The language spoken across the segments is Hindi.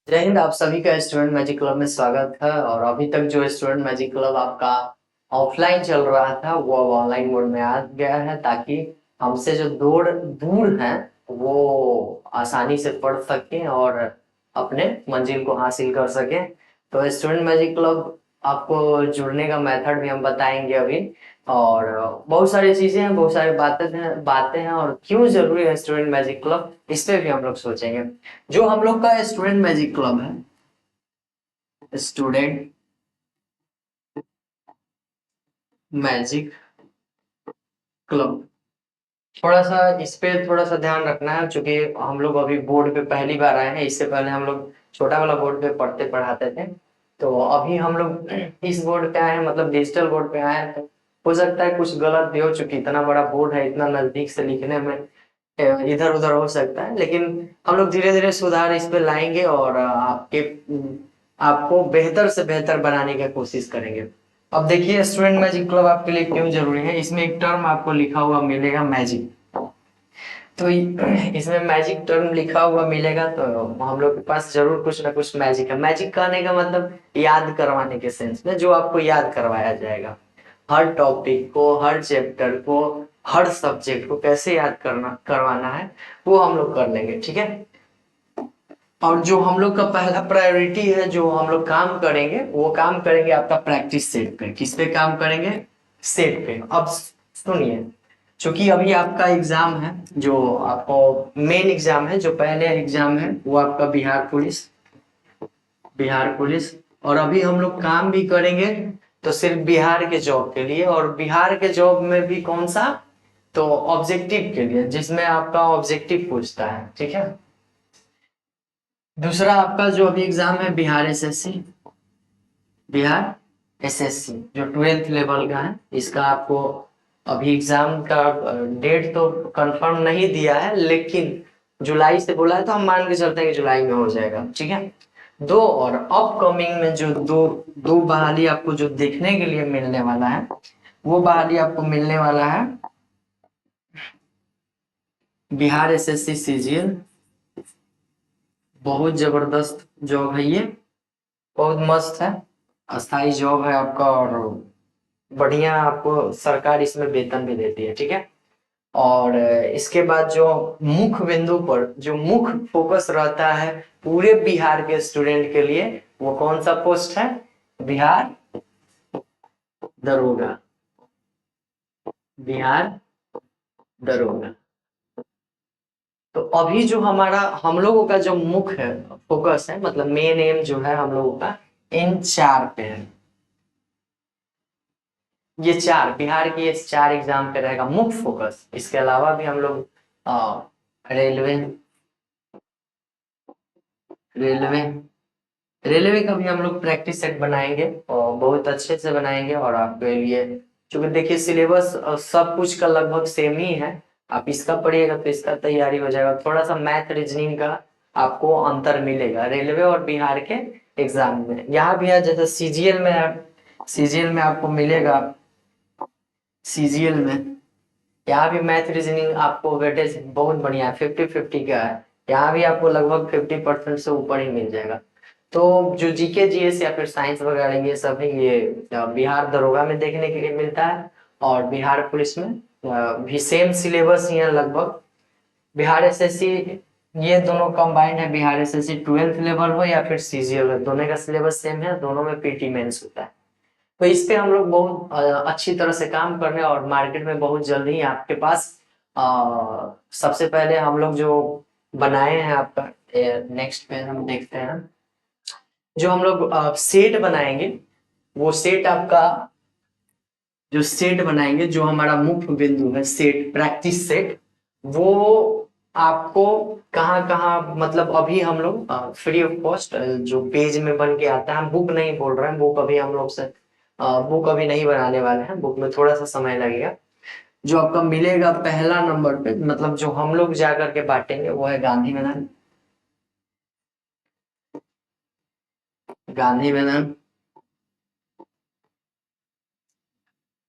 जय हिंद। आप सभी का स्टूडेंट मैजिक क्लब में स्वागत है। और अभी तक जो स्टूडेंट मैजिक क्लब आपका ऑफलाइन चल रहा था वो अब ऑनलाइन मोड में आ गया है, ताकि हमसे जो दूर दूर हैं वो आसानी से पढ़ सकें और अपने मंजिल को हासिल कर सकें। तो स्टूडेंट मैजिक क्लब आपको जुड़ने का मेथड भी हम बताएंगे अभी। और बहुत सारी चीजें हैं, बहुत सारी बातें हैं और क्यों जरूरी है स्टूडेंट मैजिक क्लब, इस पे भी हम लोग सोचेंगे। जो हम लोग का स्टूडेंट मैजिक क्लब है, स्टूडेंट मैजिक क्लब, थोड़ा सा इस पे थोड़ा सा ध्यान रखना है, क्योंकि हम लोग अभी बोर्ड पे पहली बार आए हैं। इससे पहले हम लोग छोटा वाला बोर्ड पे पढ़ते पढ़ाते थे, तो अभी हम लोग इस बोर्ड पे आए हैं, मतलब डिजिटल बोर्ड पे आए हैं। तो हो सकता है कुछ गलत भी हो, चूंकि इतना बड़ा बोर्ड है, इतना नजदीक से लिखने में इधर उधर हो सकता है। लेकिन हम लोग धीरे धीरे सुधार इस पे लाएंगे और आपको बेहतर से बेहतर बनाने की कोशिश करेंगे। अब देखिए, स्टूडेंट मैजिक क्लब आपके लिए क्यों जरूरी है। इसमें एक टर्म आपको लिखा हुआ मिलेगा, मैजिक। तो इसमें मैजिक टर्म लिखा हुआ मिलेगा, तो हम लोग के पास जरूर कुछ ना कुछ मैजिक है। मैजिक कहने का मतलब याद करवाने के सेंस में, जो आपको याद करवाया जाएगा। हर टॉपिक को, हर चैप्टर को, हर सब्जेक्ट को कैसे याद करना करवाना है वो हम लोग कर लेंगे, ठीक है। और जो हम लोग का पहला प्रायोरिटी है, जो हम लोग काम करेंगे, वो काम करेंगे आपका प्रैक्टिस सेट पे। किस पे काम करेंगे? सेट पे। अब सुनिए, चूंकि अभी आपका एग्जाम है, जो आपको मेन एग्जाम है, जो पहले एग्जाम है वो आपका बिहार पुलिस। और अभी हम लोग काम भी करेंगे तो सिर्फ बिहार के जॉब के लिए, और बिहार के जॉब में भी कौन सा? तो ऑब्जेक्टिव के लिए, जिसमें आपका ऑब्जेक्टिव पूछता है, ठीक है। दूसरा आपका जो अभी एग्जाम है, बिहार एसएससी, जो 12th लेवल का है, इसका आपको अभी एग्जाम का डेट तो कंफर्म नहीं दिया है, लेकिन जुलाई से बोला है, तो हम मान के चलते हैं कि जुलाई में हो जाएगा, ठीक है। दो और अपकमिंग में जो दो दो बहाली आपको जो देखने के लिए मिलने वाला है, वो बहाली आपको मिलने वाला है बिहार एसएससी सीजीएल। बहुत जबरदस्त जॉब है ये, बहुत मस्त है, अस्थाई जॉब है आपका। और बढ़िया आपको सरकार इसमें वेतन भी देती है, ठीक है। और इसके बाद जो मुख्य बिंदु पर जो मुख्य फोकस रहता है पूरे बिहार के स्टूडेंट के लिए, वो कौन सा पोस्ट है? बिहार दरोगा। बिहार दरोगा। तो अभी जो हमारा हम लोगों का जो मुख्य फोकस है, मतलब मेन एम जो है हम लोगों का, इन चार पे है। ये चार बिहार की इस चार एग्जाम पे रहेगा मुख्य फोकस। इसके अलावा भी हम लोग रेलवे रेलवे रेलवे का भी हम लोग प्रैक्टिस सेट बनाएंगे, और बहुत अच्छे से बनाएंगे। और आपके लिए, क्योंकि देखिए सिलेबस सब कुछ का लगभग सेम ही है। आप इसका पढ़िएगा तो इसका तैयारी हो जाएगा। थोड़ा सा मैथ रीजनिंग का आपको अंतर मिलेगा रेलवे और बिहार के एग्जाम में। यहाँ भी है, जैसे सीजीएल में आपको मिलेगा। सीजीएल में यहाँ भी मैथ रीजनिंग आपको वेटेज बहुत बढ़िया है, 50-50 का है। यहाँ भी आपको लगभग 50% से ऊपर ही मिल जाएगा। तो जो जीके जीएस या फिर साइंस वगैरह ये सब है, ये बिहार दरोगा में देखने के लिए मिलता है। और बिहार पुलिस में भी सेम सिलेबस ही है लगभग। बिहार एसएससी, ये दोनों कंबाइंड है। बिहार एसएससी 12th लेवल हो या फिर सीजीएल हो, दोनों का सिलेबस सेम है, दोनों में पीटी मेंस होता है। तो इस पे हम लोग बहुत अच्छी तरह से काम कर रहे हैं, और मार्केट में बहुत जल्दी ही आपके पास सबसे पहले हम लोग जो बनाए हैं आपका, नेक्स्ट पे हम देखते हैं। जो हम लोग सेट बनाएंगे, वो सेट आपका, जो सेट बनाएंगे, जो हमारा मुख्य बिंदु है सेट, प्रैक्टिस सेट, वो आपको कहाँ कहाँ, मतलब अभी हम लोग फ्री ऑफ कॉस्ट जो पेज में बन के आता है, हम बुक नहीं बोल रहे हैं, बुक अभी हम लोग से बुक अभी नहीं बनाने वाले हैं, बुक में थोड़ा सा समय लगेगा। जो आपका मिलेगा पहला नंबर पे, मतलब जो हम लोग जा करके बांटेंगे, वो है गांधी मैदान। गांधी मैदान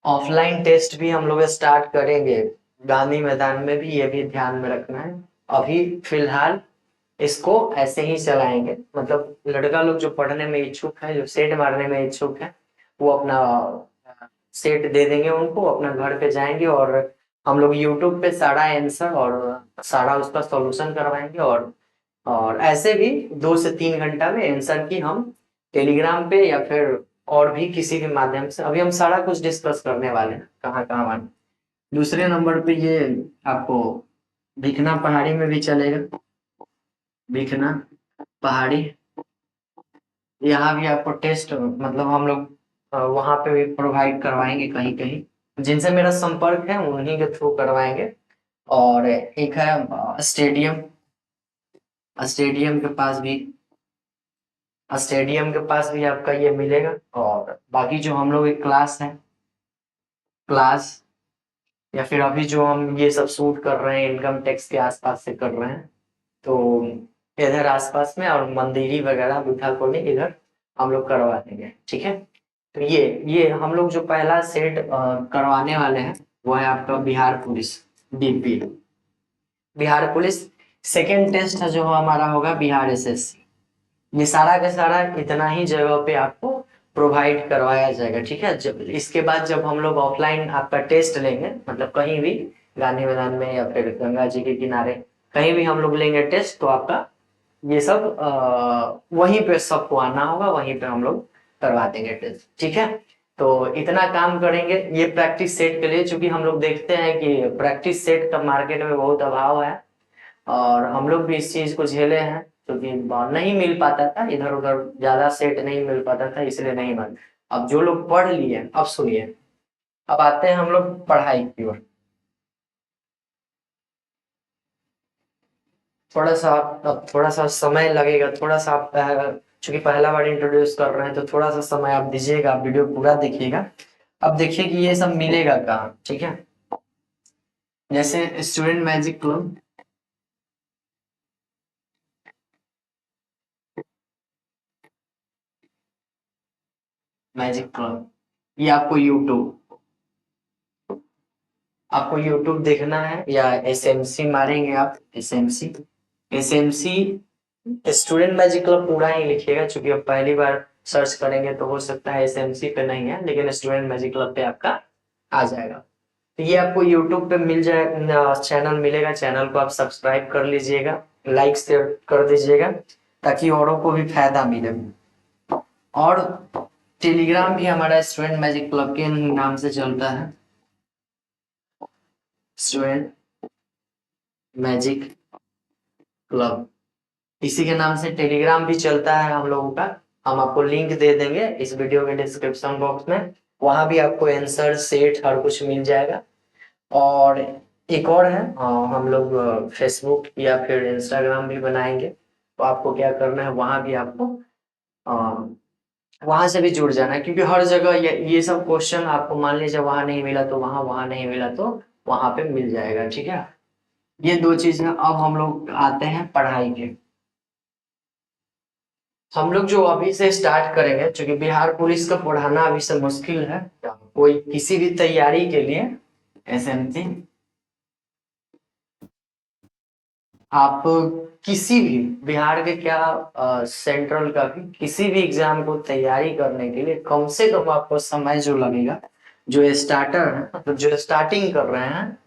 ऑफलाइन टेस्ट भी हम लोग स्टार्ट करेंगे गांधी मैदान में भी, ये भी ध्यान में रखना है। अभी फिलहाल इसको ऐसे ही चलाएंगे। मतलब लड़का लोग जो पढ़ने में इच्छुक है, जो सेट मारने में इच्छुक है, वो अपना सेट दे देंगे उनको, अपना घर पे जाएंगे और हम लोग यूट्यूब पे सारा आंसर और सारा उसका सॉल्यूशन करवाएंगे। और ऐसे भी 2 से 3 घंटा में आंसर की हम टेलीग्राम पे या फिर और भी किसी भी माध्यम से, अभी हम सारा कुछ डिस्कस करने वाले हैं कहाँ कहाँ वाले। दूसरे नंबर पे ये आपको भिखना पहाड़ी में भी चलेगा, भिखना पहाड़ी। यहाँ भी आपको टेस्ट मतलब हम लोग वहाँ पे भी प्रोवाइड करवाएंगे कहीं कहीं, जिनसे मेरा संपर्क है उन्हीं के थ्रू करवाएंगे। और एक है स्टेडियम, स्टेडियम के पास भी, स्टेडियम के पास भी आपका ये मिलेगा। और बाकी जो हम लोग एक क्लास है, क्लास या फिर अभी जो हम ये सब शूट कर रहे हैं इनकम टैक्स के आसपास से कर रहे हैं, तो इधर आसपास में और मंदिरी वगैरह मीठा कॉलोनी इधर हम लोग करवा देंगे। ठीक है, तो ये हम लोग जो पहला सेट करवाने वाले हैं वो है आपका Bihar police, BP, Bihar police. Second test है जो हमारा होगा बिहार एसएससी। ये सारा का सारा इतना ही जगह पे आपको प्रोवाइड करवाया जाएगा। ठीक है, जब इसके बाद जब हम लोग ऑफलाइन आपका टेस्ट लेंगे, मतलब कहीं भी गांधी मैदान में या फिर गंगा जी के किनारे कहीं भी हम लोग लेंगे टेस्ट, तो आपका ये सब वहीं पे सबको आना होगा, वहीं पे हम लोग करवा देंगे टेस्ट। ठीक है, तो इतना काम करेंगे ये प्रैक्टिस सेट के लिए, क्योंकि हम लोग देखते हैं कि प्रैक्टिस सेट का मार्केट में बहुत अभाव है और हम लोग भी इस चीज को झेले हैं, क्योंकि नहीं मिल पाता था, इधर उधर ज्यादा सेट नहीं मिल पाता था, इसलिए नहीं मिल। अब जो लोग पढ़ लिए, अब सुनिए, अब आते हैं हम लोग पढ़ाई की ओर। थोड़ा सा अब थोड़ा सा समय लगेगा, थोड़ा सा आप चूंकि पहला बार इंट्रोड्यूस कर रहे हैं तो थोड़ा सा समय आप दीजिएगा, आप वीडियो पूरा देखिएगा। अब देखिए कि ये सब मिलेगा कहाँ। ठीक है, जैसे student magic club, magic club, ये आपको यूट्यूब, आपको यूट्यूब देखना है या एसएमसी मारेंगे आप, SMC, SMC student magic club पूरा ही लिखिएगा, क्योंकि अब पहली बार सर्च करेंगे तो हो सकता है एसएमसी पे नहीं है, लेकिन स्टूडेंट मैजिक क्लब पे आपका आ जाएगा। तो ये आपको यूट्यूब पे मिल जाए, चैनल मिलेगा, चैनल को आप सब्सक्राइब कर लीजिएगा, लाइक शेयर कर दीजिएगा, ताकि औरों को भी फायदा मिले। और टेलीग्राम भी हमारा स्टूडेंट मैजिक क्लब के नाम से चलता है, स्टूडेंट मैजिक क्लब, इसी के नाम से टेलीग्राम भी चलता है हम लोगों का। हम आपको लिंक दे देंगे इस वीडियो के डिस्क्रिप्शन बॉक्स में, वहां भी आपको आंसर सेट हर कुछ मिल जाएगा। और एक और है, हम लोग फेसबुक या फिर इंस्टाग्राम भी बनाएंगे, तो आपको क्या करना है, वहां भी आपको वहां से भी जुड़ जाना है, क्योंकि हर जगह ये सब क्वेश्चन आपको मान लीजिए वहां नहीं मिला तो वहां, वहां नहीं मिला तो वहां पे मिल जाएगा। ठीक है, ये दो चीजें। अब हम लोग आते हैं पढ़ाई के। हम लोग जो अभी से स्टार्ट करेंगे, क्योंकि बिहार पुलिस का पढ़ाना अभी से मुश्किल है, कोई किसी भी तैयारी के लिए एसएमसी, आप किसी भी बिहार के क्या सेंट्रल का भी किसी भी एग्जाम को तैयारी करने के लिए कम से कम आपको समय जो लगेगा, जो स्टार्टर है मतलब जो स्टार्टिंग कर रहे हैं,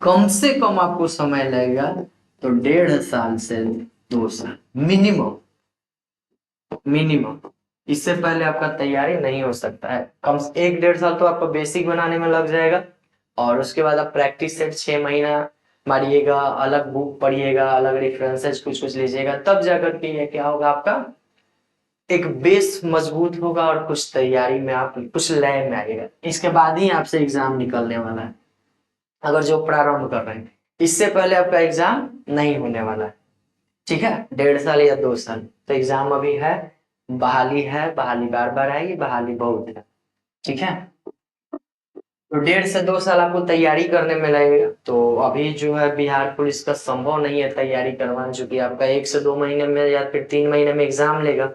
कम से कम आपको समय लगेगा तो 1.5 साल से 2 साल मिनिमम, मिनिमम। इससे पहले आपका तैयारी नहीं हो सकता है। कम से 1-1.5 साल तो आपका बेसिक बनाने में लग जाएगा, और उसके बाद आप प्रैक्टिस सेट 6 महीना मारिएगा, अलग बुक पढ़िएगा, अलग रेफरेंसेस कुछ कुछ लीजिएगा, तब जाकर के ये क्या होगा, आपका एक बेस मजबूत होगा और कुछ तैयारी में आप कुछ लय में आइएगा। इसके बाद ही आपसे एग्जाम निकलने वाला है, अगर जो प्रारंभ कर रहे हैं। इससे पहले आपका एग्जाम नहीं होने वाला है। ठीक है, 1.5 साल या 2 साल तो एग्जाम अभी है, बहाली है, बहाली बार बार आएगी, बहाली बहुत है। ठीक है, तो 1.5 से 2 साल आपको तैयारी करने में लगेगा। तो अभी जो है बिहार पुलिस का संभव नहीं है तैयारी करवाना, चूंकि आपका 1 से 2 महीने में या फिर 3 महीने में एग्जाम लेगा,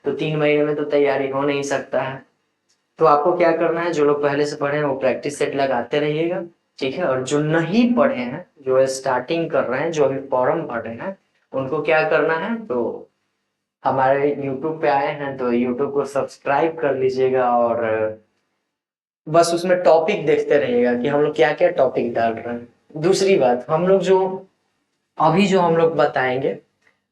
तो 3 महीने में तो तैयारी हो नहीं सकता है। तो आपको क्या करना है, जो लोग पहले से पढ़े हैं वो प्रैक्टिस सेट लगाते रहिएगा। ठीक है, और जो नहीं पढ़े हैं, जो स्टार्टिंग कर रहे हैं, जो अभी फॉर्म भर रहे हैं, उनको क्या करना है, तो हमारे YouTube पे आए हैं तो YouTube को सब्सक्राइब कर लीजिएगा और बस उसमें टॉपिक देखते रहिएगा कि हम लोग क्या क्या टॉपिक डाल रहे हैं। दूसरी बात, हम लोग जो हम लोग बताएंगे,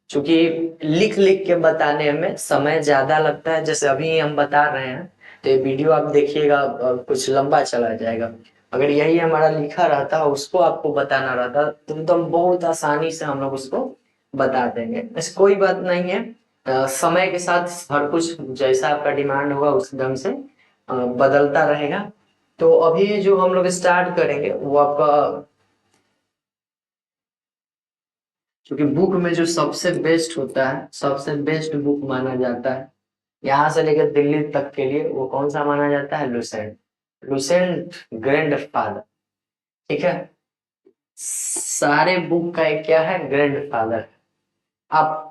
क्योंकि लिख लिख के बताने में समय ज्यादा लगता है, जैसे अभी हम बता रहे हैं तो ये वीडियो आप देखिएगा कुछ लंबा चला जाएगा। अगर यही हमारा लिखा रहता, उसको आपको बताना रहता तो एकदम बहुत आसानी से हम लोग उसको बता देंगे। ऐसी कोई बात नहीं है, समय के साथ हर कुछ जैसा आपका डिमांड होगा उस ढंग से बदलता रहेगा। तो अभी जो हम लोग स्टार्ट करेंगे वो आपका, क्योंकि बुक में जो सबसे बेस्ट होता है, सबसे बेस्ट बुक माना जाता है यहाँ से लेकर दिल्ली तक के लिए, वो कौन सा माना जाता है? लुसेंट। लुसेंट ग्रैंड फादर, ठीक है। सारे बुक का एक क्या है? Grand father. आप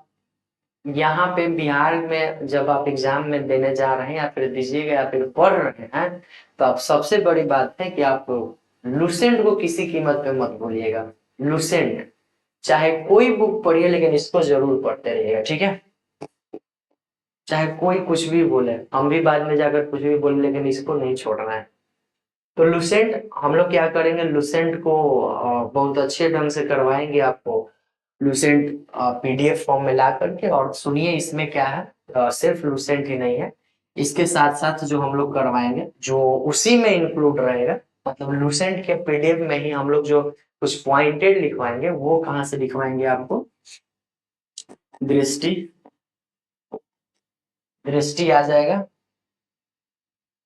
यहाँ पे बिहार में जब आप एग्जाम में देने जा रहे हैं या फिर दीजिएगा या फिर पढ़ रहे हैं, तो आप सबसे बड़ी बात है कि आप लुसेंट को किसी कीमत पे मत भूलिएगा। लुसेंट, चाहे कोई बुक पढ़िए लेकिन इसको जरूर पढ़ते रहिएगा, ठीक है। चाहे कोई कुछ भी बोले, हम भी बाद में जाकर कुछ भी बोले, लेकिन इसको नहीं छोड़ना है। तो लुसेंट हम लोग क्या करेंगे, लुसेंट को बहुत अच्छे ढंग से करवाएंगे आपको। लुसेंट PDF फॉर्म में ला करके, और सुनिए इसमें क्या है, सिर्फ लुसेंट ही नहीं है, इसके साथ साथ जो हम लोग करवाएंगे जो उसी में इंक्लूड रहेगा, मतलब लुसेंट के PDF में ही हम लोग जो कुछ पॉइंटेड लिखवाएंगे, वो कहाँ से लिखवाएंगे आपको? दृष्टि, दृष्टि आ जाएगा,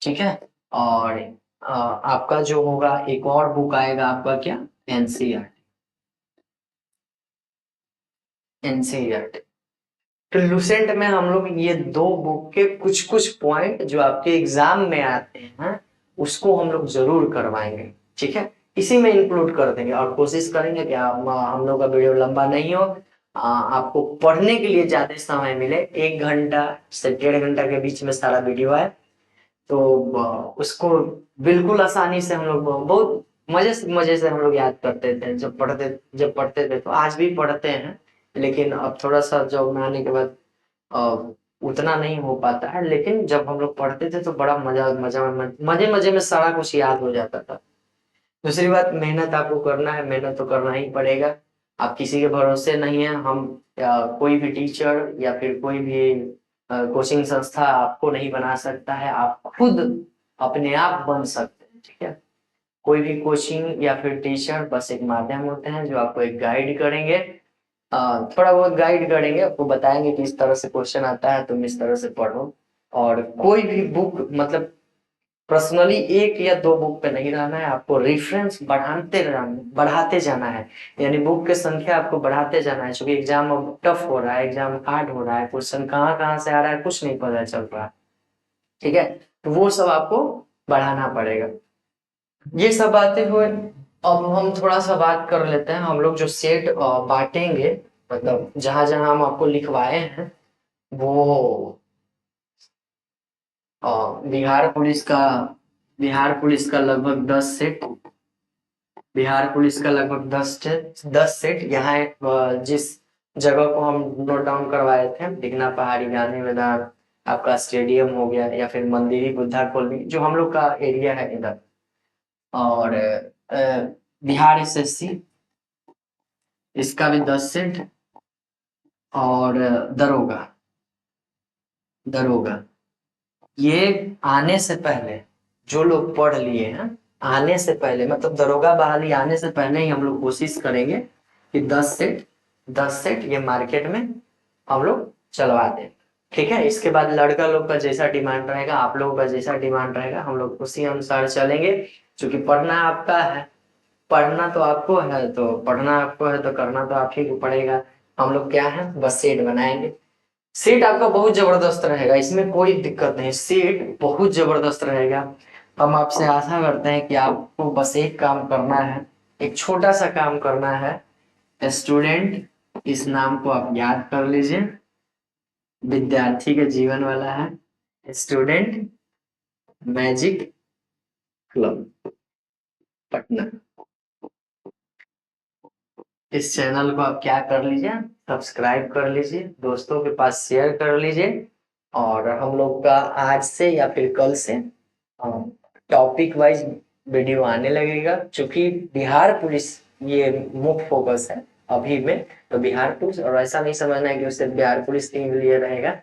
ठीक है। और आपका जो होगा एक और बुक आएगा आपका, क्या? एनसीईआरटी। एनसीईआरटी, तो लुसेंट में हम लोग ये दो बुक के कुछ कुछ पॉइंट जो आपके एग्जाम में आते हैं उसको हम लोग जरूर करवाएंगे, ठीक है। इसी में इंक्लूड कर देंगे और कोशिश करेंगे कि हम लोग का वीडियो लंबा नहीं हो, आपको पढ़ने के लिए ज्यादा समय मिले। 1 घंटा से 1.5 घंटा के बीच में सारा वीडियो है, तो उसको बिल्कुल आसानी से हम लोग बहुत मजे से हम लोग याद करते थे जब पढ़ते थे, तो आज भी पढ़ते हैं, लेकिन अब थोड़ा सा जॉब में आने के बाद अ, उतना नहीं हो पाता है। लेकिन जब हम लोग पढ़ते थे तो बड़ा मजे मजे में सारा कुछ याद हो जाता था। दूसरी बात, मेहनत आपको करना है, मेहनत तो करना ही पड़ेगा। आप किसी के भरोसे नहीं है, हम या कोई भी टीचर या फिर कोई भी कोचिंग संस्था आपको नहीं बना सकता है, आप खुद अपने आप बन सकते हैं, ठीक है। कोई भी कोचिंग या फिर टीचर बस एक माध्यम होते हैं जो आपको एक गाइड करेंगे, थोड़ा बहुत गाइड करेंगे, आपको बताएंगे कि इस तरह से क्वेश्चन आता है, तुम इस तरह से पढ़ो। और कोई भी बुक, मतलब पर्सनली 1 या 2 बुक पे नहीं रहना है, आपको रेफरेंस बढ़ाते जाना है, यानी बुक की संख्या आपको बढ़ाते जाना है, क्योंकि एग्जाम अब टफ हो रहा है, एग्जाम हार्ड हो रहा है, क्वेश्चन कहाँ कहाँ से आ रहा है कुछ नहीं पता चल रहा है, ठीक है। तो वो सब आपको बढ़ाना पड़ेगा। ये सब बातें हुए, अब हम थोड़ा सा बात कर लेते हैं। हम लोग जो सेट बांटेंगे, मतलब जहां जहां हम आपको लिखवाए हैं, वो अ, बिहार पुलिस का बिहार पुलिस का लगभग 10 सेट, बिहार पुलिस का लगभग 10 सेट यहाँ जिस जगह को हम नोट डाउन करवाए थे, दिघना पहाड़ी, गांधी मैदान, आपका स्टेडियम हो गया, या फिर मंदिरी, बुद्धा कॉलोनी, जो हम लोग का एरिया है इधर। और बिहार SSC, इसका भी 10 सेट। और दरोगा, दरोगा, ये आने से पहले जो लोग पढ़ लिए हैं, आने से पहले मतलब दरोगा बहाली आने से पहले ही हम लोग कोशिश करेंगे कि 10 सेट ये मार्केट में हम लोग चलवा दें, ठीक है। इसके बाद लड़का लोग का जैसा डिमांड रहेगा, आप लोगों का जैसा डिमांड रहेगा, हम लोग उसी अनुसार चलेंगे, क्योंकि पढ़ना आपका है, पढ़ना तो आपको है, तो पढ़ना आपको है तो करना तो आप ही को पड़ेगा। हम लोग क्या है, बस सेट बनाएंगे। सीट आपका बहुत जबरदस्त रहेगा, इसमें कोई दिक्कत नहीं, सीट बहुत जबरदस्त रहेगा। हम आपसे आशा करते हैं कि आपको बस एक काम करना है, एक छोटा सा काम करना है। स्टूडेंट, इस नाम को आप याद कर लीजिए, विद्यार्थी के जीवन वाला है, स्टूडेंट मैजिक क्लब पटना। इस चैनल को आप क्या कर लीजिए, सब्सक्राइब कर लीजिए, दोस्तों के पास शेयर कर लीजिए। और हम लोग का आज से या फिर कल से टॉपिक वाइज वीडियो आने लगेगा, क्योंकि बिहार पुलिस ये मुख्य फोकस है अभी में। तो बिहार पुलिस, और ऐसा नहीं समझना है कि सिर्फ बिहार पुलिस के लिए रहेगा।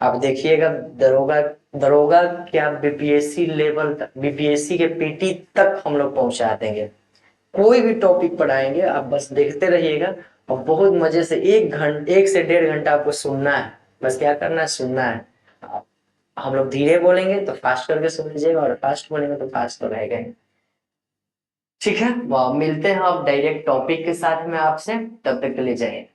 आप देखिएगा दरोगा दरोगा क्या बीपीएससी लेवल तक, बीपीएससी के पीटी तक हम लोग पहुंचा देंगे। कोई भी टॉपिक पढ़ाएंगे, आप बस देखते रहिएगा और बहुत मजे से 1 से 1.5 घंटा आपको सुनना है। बस क्या करना है, सुनना है। हम लोग धीरे बोलेंगे तो फास्ट करके सुन लीजिएगा, और फास्ट बोलेंगे तो फास्ट तो रहेगा ही। ठीक है, मिलते हैं अब डायरेक्ट टॉपिक के साथ में आपसे, तब तक के लिए जाइए।